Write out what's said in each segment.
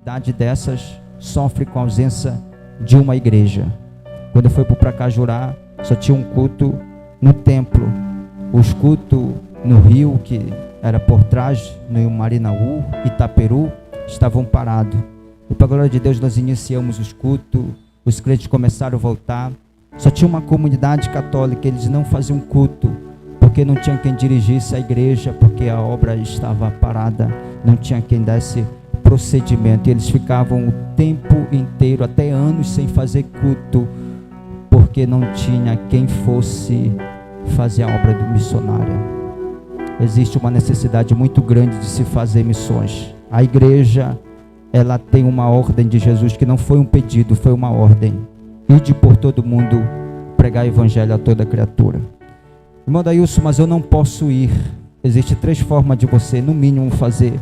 cidade dessas sofre com a ausência de uma igreja. Quando eu fui para o Pracajurá, só tinha um culto no templo. Os cultos no Rio, que era por trás, no Marinaú, Itaperu, estavam parados. E para a glória de Deus nós iniciamos os cultos, os crentes começaram a voltar. Só tinha uma comunidade católica, eles não faziam culto, porque não tinha quem dirigisse a igreja, porque a obra estava parada, não tinha quem desse procedimento. E eles ficavam o tempo inteiro, até anos, sem fazer culto, porque não tinha quem fosse fazer a obra do missionário. Existe uma necessidade muito grande de se fazer missões. A igreja, ela tem uma ordem de Jesus, que não foi um pedido, foi uma ordem. Ide por todo mundo, pregar o evangelho a toda criatura. Irmão Dailson, mas eu não posso ir. Existem 3 formas de você, no mínimo, fazer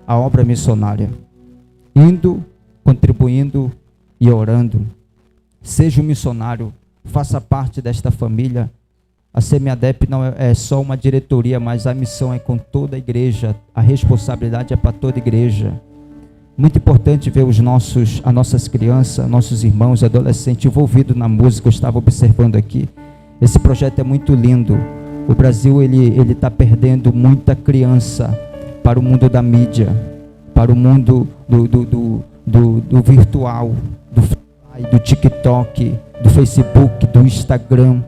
a obra missionária: indo, contribuindo e orando. Seja um missionário, faça parte desta família. A CMADEP não é só uma diretoria, mas a missão é com toda a igreja, a responsabilidade é para toda a igreja. Muito importante ver as nossas crianças, nossos irmãos e adolescentes envolvidos na música. Eu estava observando aqui, esse projeto é muito lindo. O Brasil ele está perdendo muita criança para o mundo da mídia, para o mundo do virtual, do TikTok, do Facebook, do Instagram.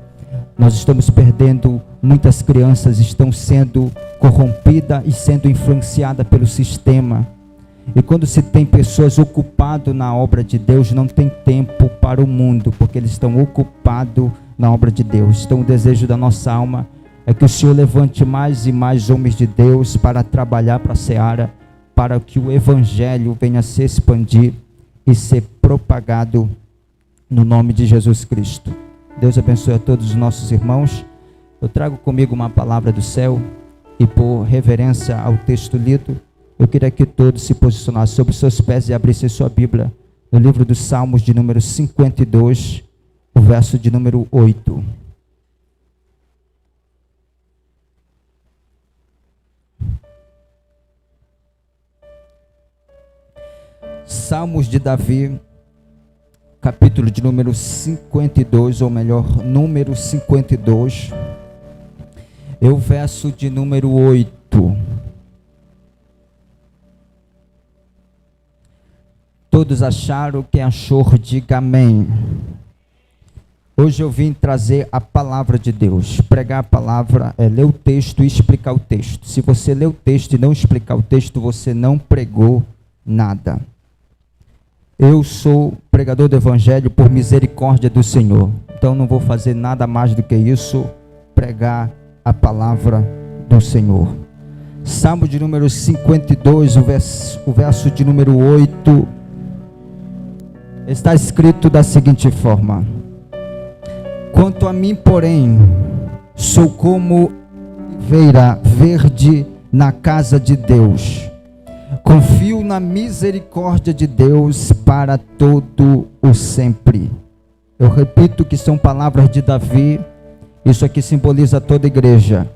Nós estamos perdendo, muitas crianças estão sendo corrompidas e sendo influenciadas pelo sistema. E quando se tem pessoas ocupadas na obra de Deus, não tem tempo para o mundo, porque eles estão ocupados na obra de Deus. Então o desejo da nossa alma é que o Senhor levante mais e mais homens de Deus para trabalhar para a seara, para que o evangelho venha a se expandir e ser propagado no nome de Jesus Cristo. Deus abençoe a todos os nossos irmãos. Eu trago comigo uma palavra do céu e, por reverência ao texto lido, eu queria que todos se posicionassem sobre os seus pés e abrissem sua Bíblia no livro dos Salmos de número 52, o verso de número 8. Salmos de Davi, capítulo de número 52, ou melhor, número 52, é o verso de número 8. Todos acharam, quem achou, diga amém. Hoje eu vim trazer a palavra de Deus. Pregar a palavra é ler o texto e explicar o texto. Se você ler o texto e não explicar o texto, você não pregou nada. Eu sou pregador do evangelho por misericórdia do Senhor. Então não vou fazer nada mais do que isso, pregar a palavra do Senhor. Salmo de número 52, o verso de número 8, está escrito da seguinte forma: quanto a mim, porém, sou como oliveira verde na casa de Deus. Confio na misericórdia de Deus para todo o sempre. Eu repito que são palavras de Davi. Isso aqui simboliza toda a igreja.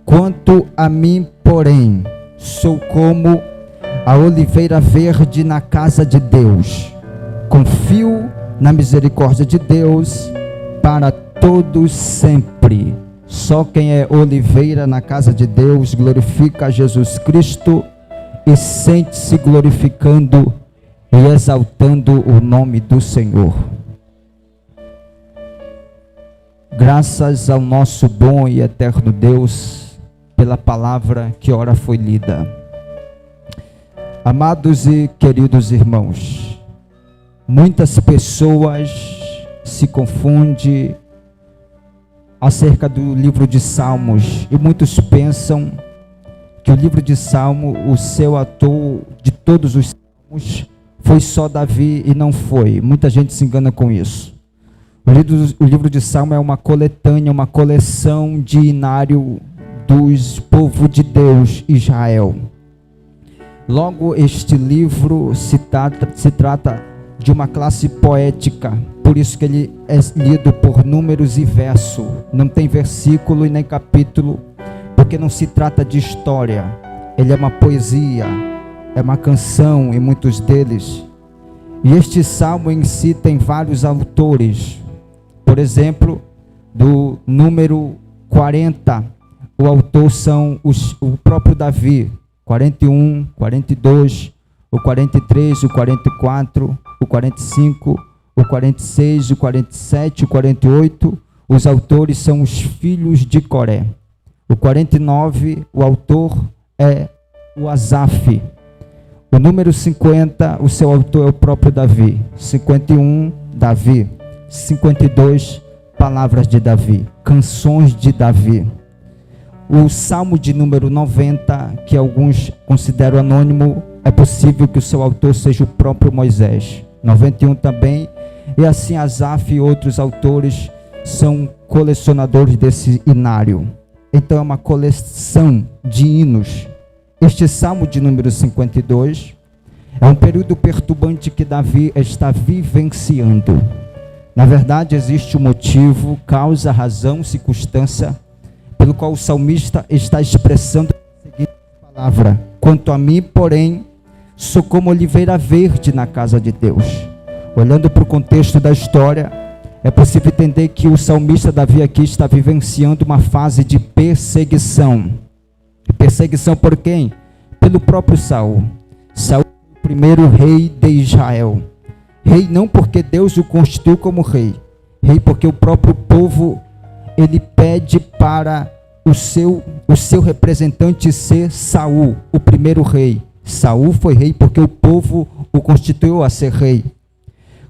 Quanto a mim, porém, sou como a oliveira verde na casa de Deus. Confio na misericórdia de Deus para todos sempre. Só quem é oliveira na casa de Deus glorifica a Jesus Cristo e sente-se glorificando e exaltando o nome do Senhor. Graças ao nosso bom e eterno Deus pela palavra que ora foi lida. Amados e queridos irmãos, muitas pessoas se confundem acerca do livro de Salmos e muitos pensam que o livro de Salmo, o seu autor de todos os salmos, foi só Davi, e não foi. Muita gente se engana com isso. O livro de Salmo é uma coletânea, uma coleção de inário dos povos de Deus, Israel. Logo, este livro se trata de uma classe poética, por isso que ele é lido por números e verso. Não tem versículo e nem capítulo, porque não se trata de história. Ele é uma poesia, é uma canção em muitos deles. E este salmo em si tem vários autores. Por exemplo, do número 40, o autor são o próprio Davi. 41, 42, o 43, o 44, o 45, o 46, o 47, o 48, os autores são os filhos de Coré. O 49, o autor é o Asaf. O número 50, o seu autor é o próprio Davi. 51, Davi. 52, palavras de Davi, canções de Davi. O salmo de número 90, que alguns consideram anônimo, é possível que o seu autor seja o próprio Moisés. 91 também, e assim Asaf e outros autores são colecionadores desse hinário. Então é uma coleção de hinos. Este salmo de número 52 é um período perturbante que Davi está vivenciando. Na verdade, existe um motivo, causa, razão, circunstância, pelo qual o salmista está expressando a seguinte palavra: quanto a mim, porém, sou como oliveira verde na casa de Deus. Olhando para o contexto da história, é possível entender que o salmista Davi aqui está vivenciando uma fase de perseguição. Perseguição por quem? Pelo próprio Saul. Saul é o primeiro rei de Israel. Rei não porque Deus o constituiu como rei. Rei porque o próprio povo, ele pede para o seu representante ser Saul, o primeiro rei. Saul foi rei porque o povo o constituiu a ser rei.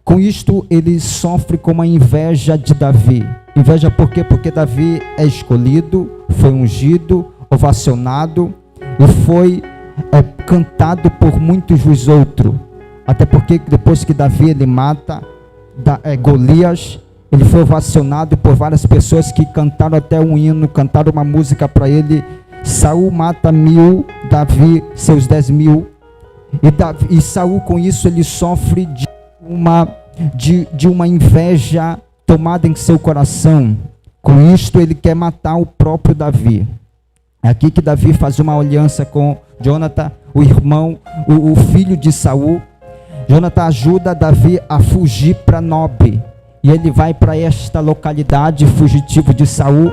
Com isto, ele sofre com uma inveja de Davi. Inveja por quê? Porque Davi é escolhido, foi ungido, ovacionado e foi cantado por muitos dos outros. Até porque depois que Davi ele mata Golias, ele foi ovacionado por várias pessoas que cantaram até um hino, cantaram uma música para ele. Saul mata 1000, Davi seus 10.000. E Saul com isso ele sofre de uma inveja tomada em seu coração. Com isto ele quer matar o próprio Davi. É aqui que Davi faz uma aliança com Jonathan, o irmão, o filho de Saul. Jonathan ajuda Davi a fugir para Nob. E ele vai para esta localidade fugitivo de Saul,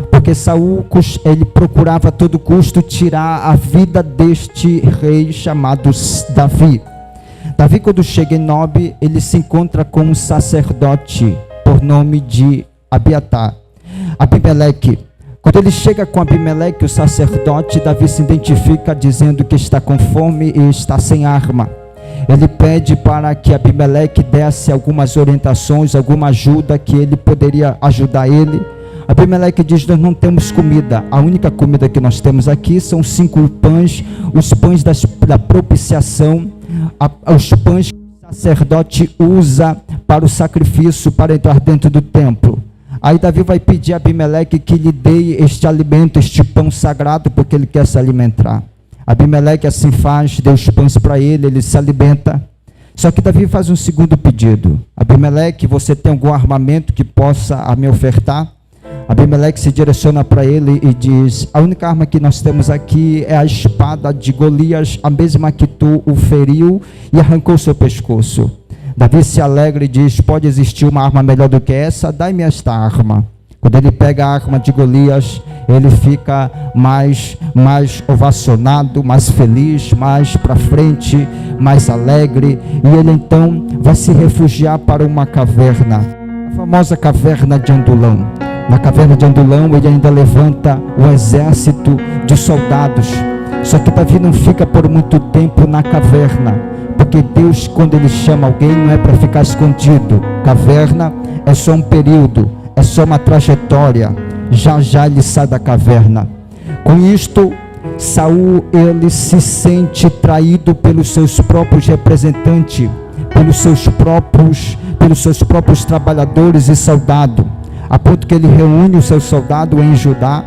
porque Saul ele procurava a todo custo tirar a vida deste rei chamado Davi. Davi, quando chega em Nob, ele se encontra com um sacerdote por nome de Abimeleque. Quando ele chega com Abimeleque, o sacerdote, Davi se identifica dizendo que está com fome e está sem arma. Ele pede para que Abimeleque desse algumas orientações, alguma ajuda que ele poderia ajudar ele. Abimeleque diz: nós não temos comida, a única comida que nós temos aqui são 5 pães, os pães da propiciação, os pães que o sacerdote usa para o sacrifício, para entrar dentro do templo. Aí Davi vai pedir a Abimeleque que lhe dê este alimento, este pão sagrado, porque ele quer se alimentar. Abimeleque assim faz, deu os pães para ele se alimenta. Só que Davi faz um segundo pedido: Abimeleque, você tem algum armamento que possa me ofertar? Abimeleque se direciona para ele e diz: a única arma que nós temos aqui é a espada de Golias, a mesma que tu o feriu e arrancou seu pescoço. Davi se alegra e diz: pode existir uma arma melhor do que essa? Dai-me esta arma. Quando ele pega a arma de Golias, ele fica mais ovacionado, mais feliz, mais para frente, mais alegre. E ele então vai se refugiar para uma caverna, a famosa caverna de Adulão. Na caverna de Adulão ele ainda levanta um exército de soldados. Só que Davi não fica por muito tempo na caverna, porque Deus, quando ele chama alguém, não é para ficar escondido. Caverna é só um período, é só uma trajetória. Já já ele sai da caverna. Com isto, Saul ele se sente traído pelos seus próprios representantes, pelos seus próprios trabalhadores e soldados, a ponto que ele reúne os seus soldados em Judá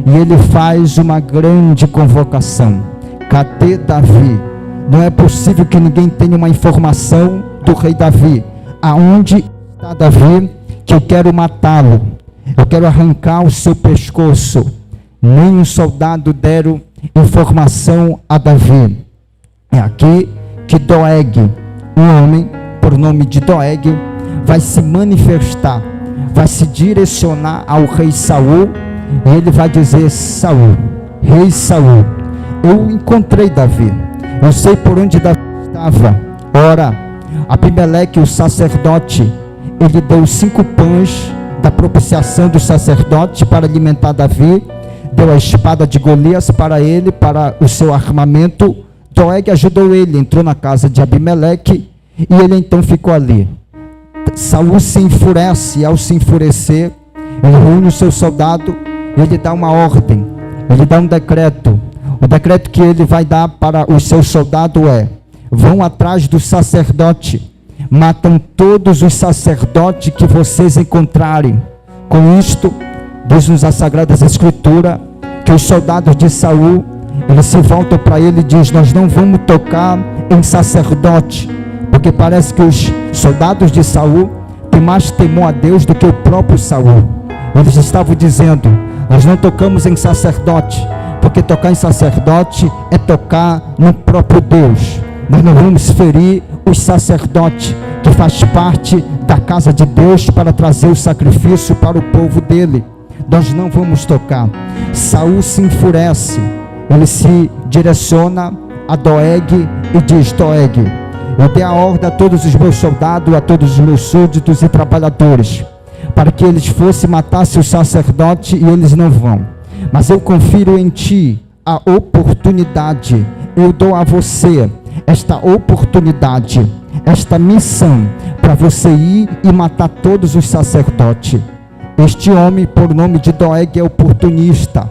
e ele faz uma grande convocação. Cadê Davi? Não é possível que ninguém tenha uma informação do rei Davi. Aonde está Davi? Que eu quero matá-lo. Eu quero arrancar o seu pescoço. Nenhum soldado deram informação a Davi. É aqui que Doeg, um homem por nome de Doeg, vai se manifestar, vai se direcionar ao rei Saul, e ele vai dizer: Saul, rei Saul, eu encontrei Davi, eu sei por onde Davi estava. Ora, Abimeleque, o sacerdote, ele deu 5 pães da propiciação do sacerdote para alimentar Davi, deu a espada de Golias para ele, para o seu armamento. Doeg ajudou ele, entrou na casa de Abimeleque, e ele então ficou ali. Saul se enfurece, e ao se enfurecer, ele reúne o seu soldado, ele dá uma ordem, ele dá um decreto. O decreto que ele vai dar para os seus soldados é: vão atrás do sacerdote, matam todos os sacerdotes que vocês encontrarem. Com isto, diz-nos a Sagrada Escritura, que os soldados de Saul, eles se voltam para ele e dizem: nós não vamos tocar em sacerdote, porque parece que os soldados de Saul têm mais temor a Deus do que o próprio Saul. Eles estavam dizendo: nós não tocamos em sacerdote, porque tocar em sacerdote é tocar no próprio Deus. Nós não vamos ferir os sacerdotes, que faz parte da casa de Deus, para trazer o sacrifício para o povo dele. Nós não vamos tocar. Saul se enfurece, ele se direciona a Doeg e diz: Doeg, eu dei a ordem a todos os meus soldados, a todos os meus súditos e trabalhadores, para que eles fossem matassem o sacerdote, e eles não vão. Mas eu confiro em ti a oportunidade, eu dou a você esta oportunidade, esta missão, para você ir e matar todos os sacerdotes. Este homem, por nome de Doeg, é oportunista,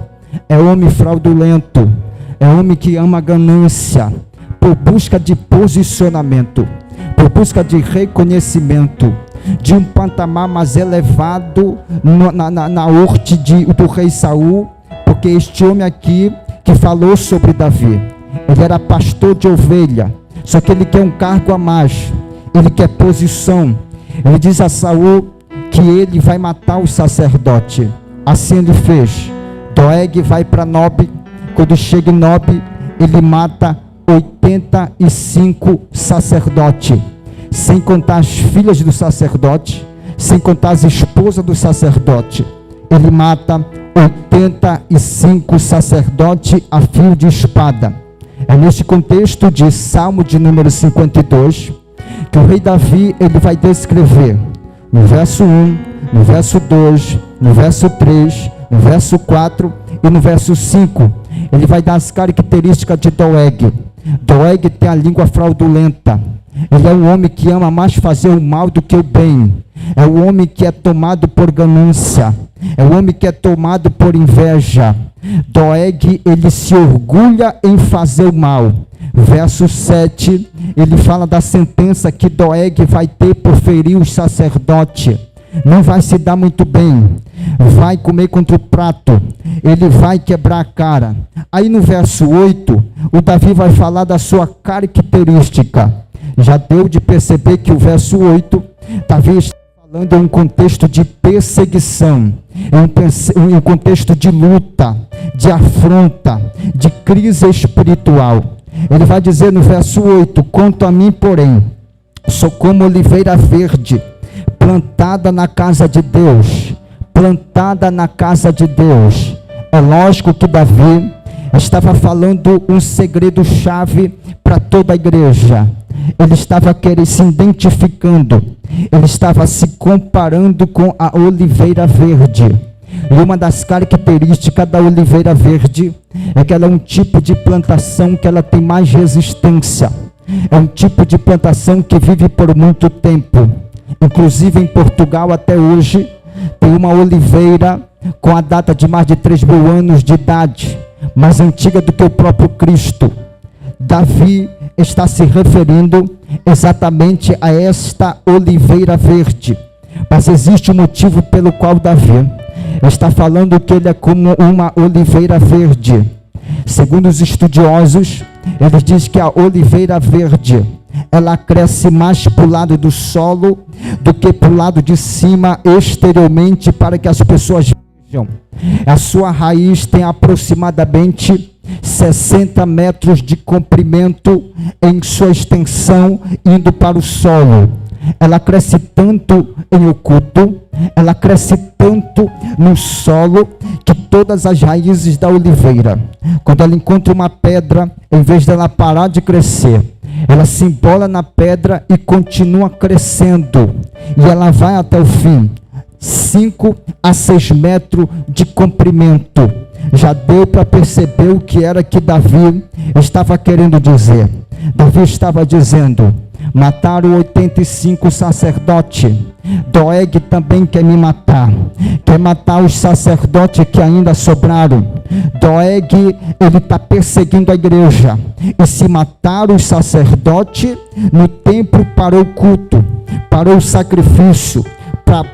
é homem fraudulento, é homem que ama a ganância, por busca de posicionamento, por busca de reconhecimento, de um patamar mais elevado na horte do rei Saul. Porque este homem aqui que falou sobre Davi, ele era pastor de ovelha, só que ele quer um cargo a mais, ele quer posição. Ele diz a Saul que ele vai matar o sacerdote. Assim ele fez. Doeg vai para Nob. Quando chega em Nob, ele mata 85 sacerdotes, sem contar as filhas do sacerdote, sem contar as esposas do sacerdote. Ele mata 85 sacerdotes a fio de espada. É neste contexto de Salmo de número 52 que o rei Davi, ele vai descrever no verso 1, no verso 2, no verso 3, no verso 4 e no verso 5. Ele vai dar as características de Doeg. Doeg tem a língua fraudulenta. Ele é um homem que ama mais fazer o mal do que o bem. É um homem que é tomado por ganância. É um homem que é tomado por inveja. Doeg, ele se orgulha em fazer o mal. Verso 7, ele fala da sentença que Doeg vai ter por ferir os sacerdotes. Não vai se dar muito bem. Vai comer contra o prato. Ele vai quebrar a cara. Aí no verso 8, o Davi vai falar da sua característica. Já deu de perceber que o verso 8, Davi está falando em um contexto de perseguição, em um contexto de luta, de afronta, de crise espiritual. Ele vai dizer no verso 8: quanto a mim, porém, sou como oliveira verde, plantada na casa de Deus. Plantada na casa de Deus. É lógico que Davi estava falando um segredo-chave para toda a igreja. Ele estava se identificando, ele estava se comparando com a oliveira verde. E uma das características da oliveira verde é que ela é um tipo de plantação que ela tem mais resistência. É um tipo de plantação que vive por muito tempo. Inclusive em Portugal até hoje tem uma oliveira com a data de mais de 3.000 anos de idade, mais antiga do que o próprio Cristo. Davi está se referindo exatamente a esta oliveira verde. Mas existe um motivo pelo qual Davi está falando que ele é como uma oliveira verde. Segundo os estudiosos, eles dizem que a oliveira verde, ela cresce mais para o lado do solo do que para o lado de cima, exteriormente, para que as pessoas vejam. A sua raiz tem aproximadamente 60 metros de comprimento em sua extensão, indo para o solo. Ela cresce tanto em oculto, ela cresce tanto no solo, que todas as raízes da oliveira, quando ela encontra uma pedra, em vez dela parar de crescer, ela se embola na pedra e continua crescendo, e ela vai até o fim, 5 a 6 metros de comprimento. Já deu para perceber o que era que Davi estava querendo dizer. Davi estava dizendo: mataram 85 sacerdotes. Doeg também quer me matar. Quer matar os sacerdotes que ainda sobraram. Doeg, ele está perseguindo a igreja. E se mataram os sacerdotes, no templo parou o culto, parou o sacrifício,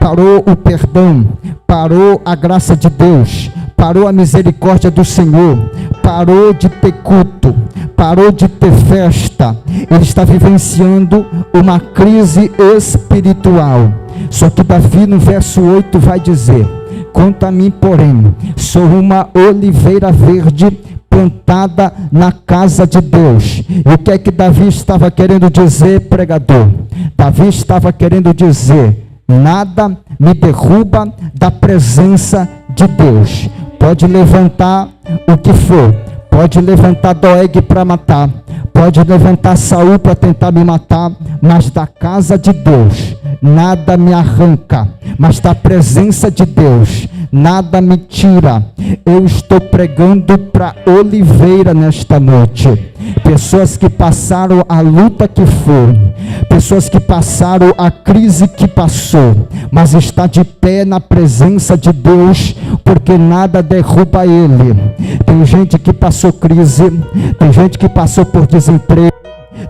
parou o perdão, parou a graça de Deus, parou a misericórdia do Senhor, parou de ter culto, parou de ter festa. Ele está vivenciando uma crise espiritual. Só que Davi no verso 8 vai dizer: quanto a mim, porém, sou uma oliveira verde plantada na casa de Deus. E o que é que Davi estava querendo dizer, pregador? Davi estava querendo dizer: nada me derruba da presença de Deus. Pode levantar o que for, pode levantar Doeg para matar, pode levantar Saul para tentar me matar, mas da casa de Deus nada me arranca, mas da presença de Deus nada me tira. Eu estou pregando para oliveira nesta noite. Pessoas que passaram a luta que foi, pessoas que passaram a crise que passou, mas está de pé na presença de Deus, porque nada derruba ele. Tem gente que passou crise, tem gente que passou por desemprego,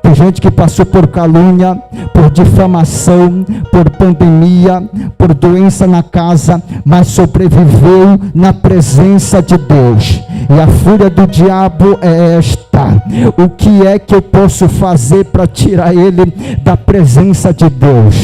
tem gente que passou por calúnia, por difamação, por pandemia, por doença na casa, mas sobreviveu na presença de Deus. E a fúria do diabo é esta: o que é que eu posso fazer para tirar ele da presença de Deus?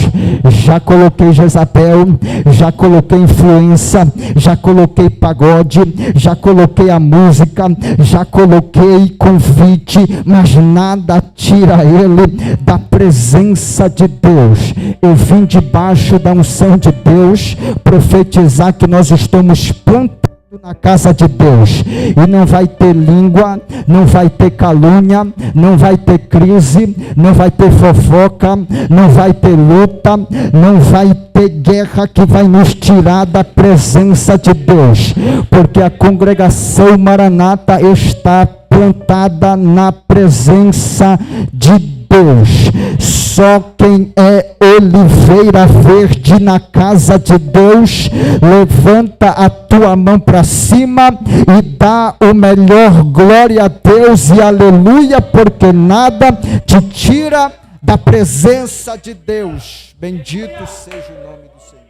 Já coloquei Jezabel, já coloquei influência, já coloquei pagode, já coloquei a música, já coloquei convite, mas nada tira ele da presença de Deus. Eu vim debaixo da unção de Deus profetizar que nós estamos plantados na casa de Deus, e não vai ter língua, não vai ter calúnia, não vai ter crise, não vai ter fofoca, não vai ter luta, não vai ter guerra que vai nos tirar da presença de Deus, porque a congregação Maranata está plantada na presença de Deus. Só quem é oliveira verde na casa de Deus, levanta a tua mão para cima e dá o melhor glória a Deus e aleluia, porque nada te tira da presença de Deus. Bendito seja o nome do Senhor.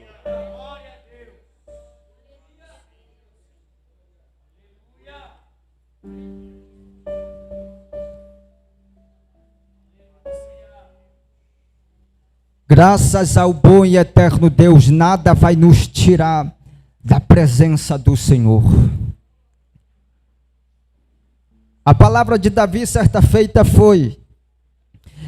Graças ao bom e eterno Deus, nada vai nos tirar da presença do Senhor. A palavra de Davi certa feita foi: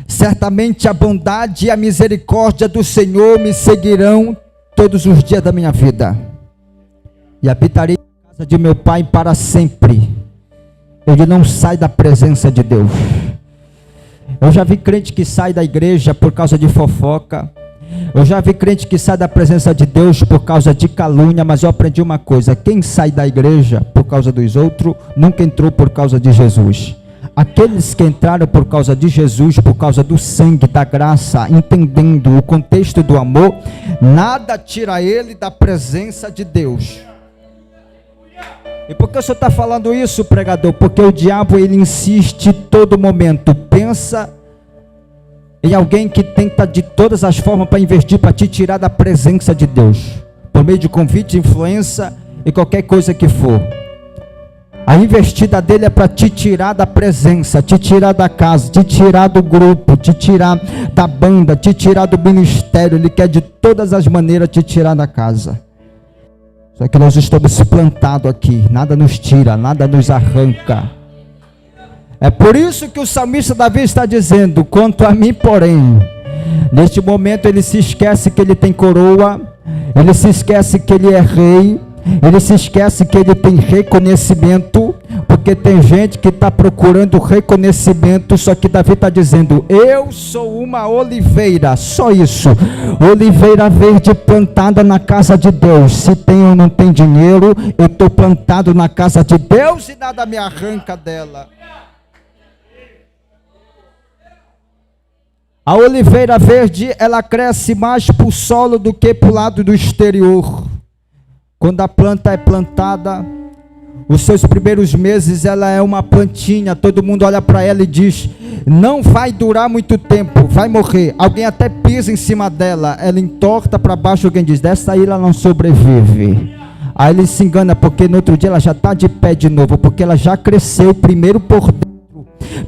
certamente a bondade e a misericórdia do Senhor me seguirão todos os dias da minha vida, e habitarei na casa de meu Pai para sempre. Ele não sai da presença de Deus. Eu já vi crente que sai da igreja por causa de fofoca. Eu já vi crente que sai da presença de Deus por causa de calúnia. Mas eu aprendi uma coisa: quem sai da igreja por causa dos outros, nunca entrou por causa de Jesus. Aqueles que entraram por causa de Jesus, por causa do sangue, da graça, entendendo o contexto do amor, nada tira ele da presença de Deus. E por que o senhor está falando isso, pregador? Porque o diabo, ele insiste todo momento. Pensa em alguém que tenta de todas as formas para investir, para te tirar da presença de Deus, por meio de convite, influência e qualquer coisa que for. A investida dele é para te tirar da presença, te tirar da casa, te tirar do grupo, te tirar da banda, te tirar do ministério. Ele quer de todas as maneiras te tirar da casa. Só que nós estamos plantados aqui, nada nos tira, nada nos arranca. É por isso que o salmista Davi está dizendo: quanto a mim, porém, neste momento ele se esquece que ele tem coroa, ele se esquece que ele é rei, ele se esquece que ele tem reconhecimento, porque tem gente que está procurando reconhecimento, só que Davi está dizendo: eu sou uma oliveira, só isso, oliveira verde plantada na casa de Deus. Se tem ou não tem dinheiro, eu estou plantado na casa de Deus e nada me arranca dela. A oliveira verde, ela cresce mais para o solo do que para o lado do exterior. Quando a planta é plantada, os seus primeiros meses ela é uma plantinha, todo mundo olha para ela e diz: não vai durar muito tempo, vai morrer. Alguém até pisa em cima dela, ela entorta para baixo, alguém diz: dessa aí ela não sobrevive. Aí ele se engana, porque no outro dia ela já está de pé de novo, porque ela já cresceu primeiro por dentro,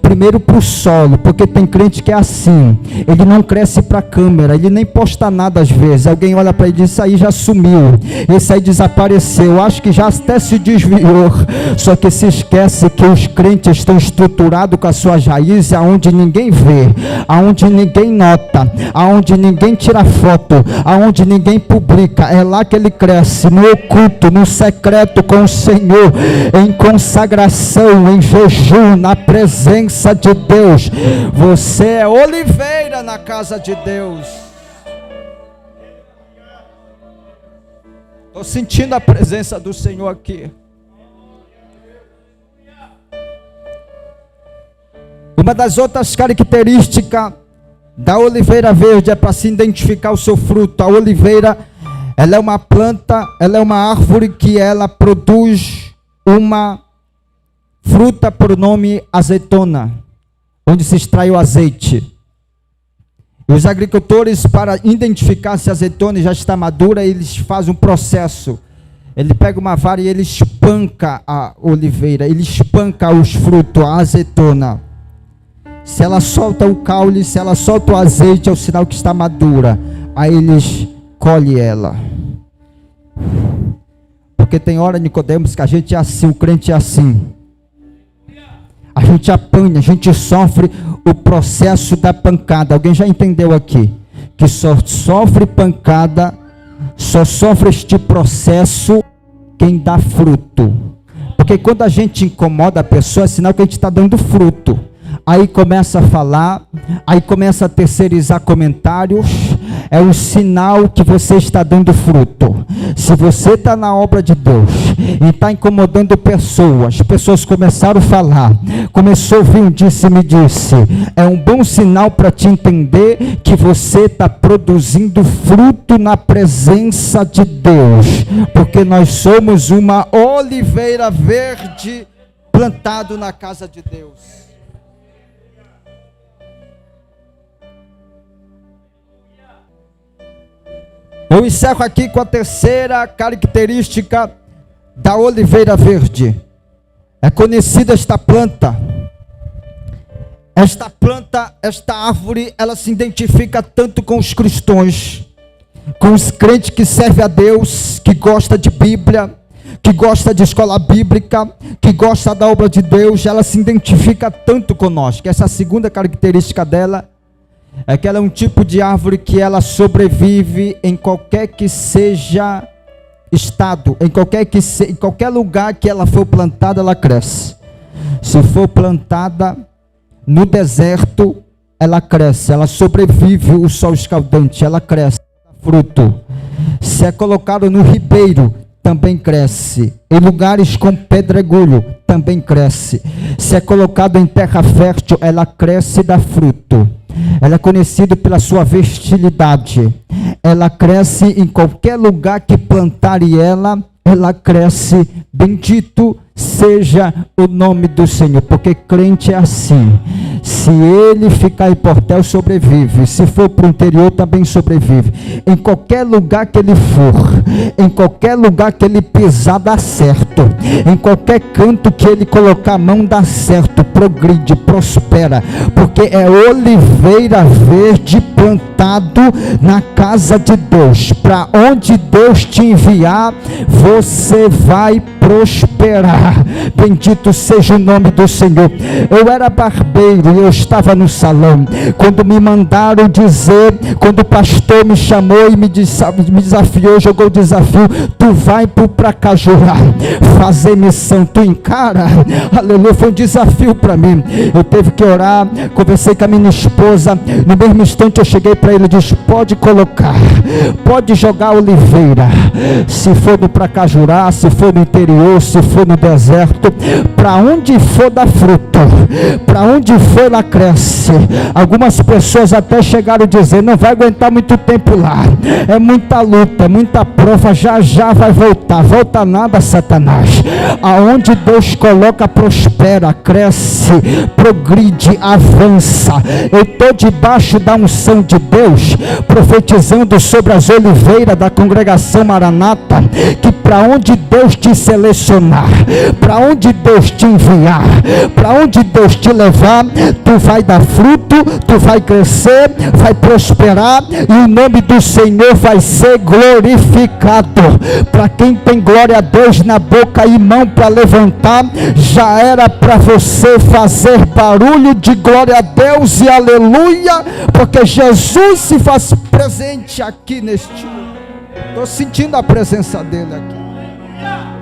primeiro para o solo, porque tem crente que é assim, ele não cresce para a câmera, ele nem posta nada às vezes, alguém olha para ele e diz: isso aí já sumiu, esse aí desapareceu, acho que já até se desviou, só que se esquece que os crentes estão estruturados com as suas raízes, aonde ninguém vê, aonde ninguém nota, aonde ninguém tira foto, aonde ninguém publica, é lá que ele cresce, no oculto, no secreto com o Senhor, em consagração, em jejum, na presença de Deus. Você é oliveira na casa de Deus. Estou sentindo a presença do Senhor aqui. Uma das outras características da oliveira verde é para se identificar o seu fruto. A oliveira, ela é uma planta, ela é uma árvore que ela produz uma fruta por nome azeitona, onde se extrai o azeite. E os agricultores, para identificar se a azeitona já está madura, eles fazem um processo. Ele pega uma vara e ele espanca a oliveira, ele espanca os frutos, a azeitona. Se ela solta o caule, se ela solta o azeite, é o sinal que está madura. Aí eles colhem ela. Porque tem hora, Nicodemos, que a gente é assim, o crente é assim. A gente apanha, a gente sofre o processo da pancada. Alguém já entendeu aqui? Que só sofre pancada, só sofre este processo quem dá fruto. Porque quando a gente incomoda a pessoa, é sinal que a gente está dando fruto. Aí começa a falar, aí começa a terceirizar comentários, é o sinal que você está dando fruto. Se você está na obra de Deus e está incomodando pessoas começaram a falar, começou a ouvir um disse-me-disse, é um bom sinal para te entender que você está produzindo fruto na presença de Deus, porque nós somos uma oliveira verde plantado na casa de Deus. Eu encerro aqui com a terceira característica da oliveira verde. É conhecida esta planta. Esta árvore, ela se identifica tanto com os cristãos, com os crentes que servem a Deus, que gosta de Bíblia, que gosta de escola bíblica, que gosta da obra de Deus. Ela se identifica tanto conosco. Essa segunda característica dela é que ela é um tipo de árvore que ela sobrevive em qualquer que seja estado, em qualquer lugar que ela for plantada, ela cresce. Se for plantada no deserto, ela cresce, ela sobrevive o sol escaldante, ela cresce, dá fruto. Se é colocado no ribeiro, também cresce. Em lugares com pedregulho, também cresce. Se é colocado em terra fértil, ela cresce e dá fruto. Ela é conhecida pela sua fertilidade. Ela cresce em qualquer lugar que plantarem ela cresce. Bendito seja o nome do Senhor, porque crente é assim. Se ele ficar em Portel, sobrevive. Se for para o interior, também sobrevive. Em qualquer lugar que ele for, em qualquer lugar que ele pisar, dá certo. Em qualquer canto que ele colocar a mão, dá certo. Progride, prospera, porque é oliveira verde plantado na casa de Deus, para onde Deus te enviar, você vai prosperar. Bendito seja o nome do Senhor. Eu era barbeiro e eu estava no salão, quando me mandaram dizer, quando o pastor me chamou e me desafiou, jogou o desafio: tu vai para o Pracajurá fazer missão, tu encara? Aleluia, foi um desafio para mim. Eu tive que orar, conversei com a minha esposa, no mesmo instante eu cheguei para ele e disse: pode colocar, pode jogar oliveira, se for no Pracajurá, se for no interior, se for no deserto, para onde for dá fruto, para onde for ela cresce. Algumas pessoas até chegaram a dizer: não vai aguentar muito tempo lá, é muita luta, é muita prova, já já vai voltar. Volta nada, Satanás. Aonde Deus coloca, prospera, cresce, progride, avança. Eu estou debaixo da unção de Deus, profetizando sobre as oliveiras da congregação Maranata, que para onde Deus te selecionar, para onde Deus te enviar, para onde Deus te levar, tu vai dar fruto, tu vai crescer, vai prosperar, e o nome do Senhor vai ser glorificado. Para quem tem glória a Deus na boca e mão para levantar, já era para você fazer barulho de glória a Deus e aleluia, porque Jesus se faz presente aqui neste lugar. Estou sentindo a presença dele aqui.